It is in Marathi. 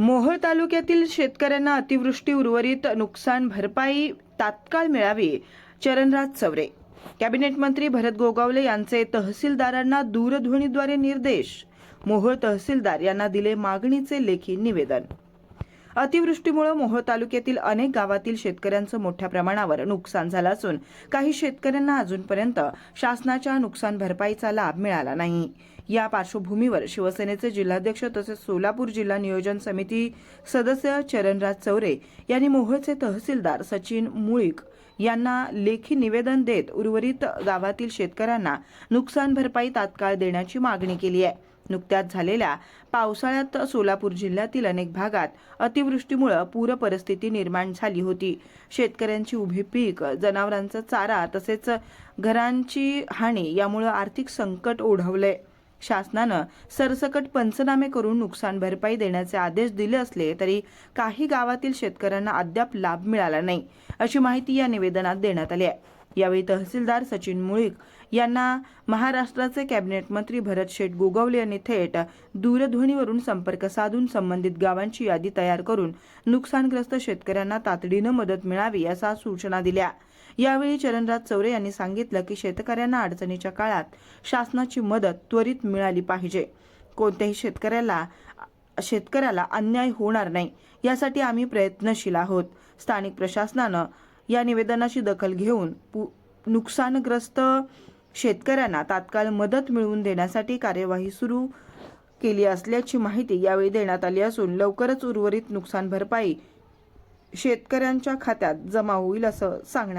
मोहोळ तालुक्यातील शेतकऱ्यांना अतिवृष्टी उर्वरित नुकसान भरपाई तात्काळ मिळावी. चरणराज चौरे. कॅबिनेट मंत्री भरत गोगावले यांचे तहसीलदारांना दूरध्वनीद्वारे निर्देश. मोहोळ तहसीलदार यांना दिले मागणीचे लेखी निवेदन. अतिवृष्टीमुळे मोहोळ तालुक्यातील अनेक गावातील शेतकऱ्यांचं मोठ्या प्रमाणावर नुकसान झालं असून काही शेतकऱ्यांना अजूनपर्यंत शासनाच्या नुकसान भरपाईचा लाभ मिळाला नाही. या पार्श्वभूमीवर शिवसेनेचे जिल्हाध्यक्ष तसेच सोलापूर जिल्हा नियोजन समिती सदस्य चरणराज चौरे यांनी मोहोळचे तहसीलदार सचिन मुळीक यांना लेखी निवेदन देत उर्वरित गावातील शेतकऱ्यांना नुकसान भरपाई तात्काळ देण्याची मागणी केली आहे. नुकत्याच झालेल्या पावसाळ्यात सोलापूर जिल्ह्यातील अनेक भागात अतिवृष्टीमुळे पूर परिस्थिती निर्माण झाली होती. शेतकऱ्यांची उभी पीक, जनावरांचा चारा तसेच घरांची हानी यामुळे आर्थिक संकट ओढवले. शासनानं सरसकट पंचनामे करून नुकसान भरपाई देण्याचे आदेश दिले असले तरी काही गावातील शेतकऱ्यांना अद्याप लाभ मिळाला नाही, अशी माहिती या निवेदनात देण्यात आली आहे. यावेळी तहसीलदार सचिन मुळीक यांना महाराष्ट्राचे कॅबिनेट मंत्री भरत शेठ गोगावले यांनी थेट दूरध्वनीवरून संपर्क साधून संबंधित गावांची यादी तयार करून नुकसानग्रस्त शेतकऱ्यांना तातडीनं मदत मिळावी अशा सूचना दिल्या. यावेळी चरणराज चौरे यांनी सांगितलं की शेतकऱ्यांना अडचणीच्या काळात शासनाची मदत त्वरित मिळाली पाहिजे. कोणत्याही शेतकऱ्याला अन्याय होणार नाही यासाठी आम्ही प्रयत्नशील आहोत. स्थानिक प्रशासनानं या निवेदनाची दखल घेऊन नुकसानग्रस्त शेतकऱ्यांना तात्काळ मदत मिळवून देण्यासाठी कार्यवाही सुरू केली असल्याची माहिती यावेळी देण्यात आली असून लवकरच उर्वरित नुकसान भरपाई शेतकऱ्यांच्या खात्यात जमा होईल असं सांगण्यात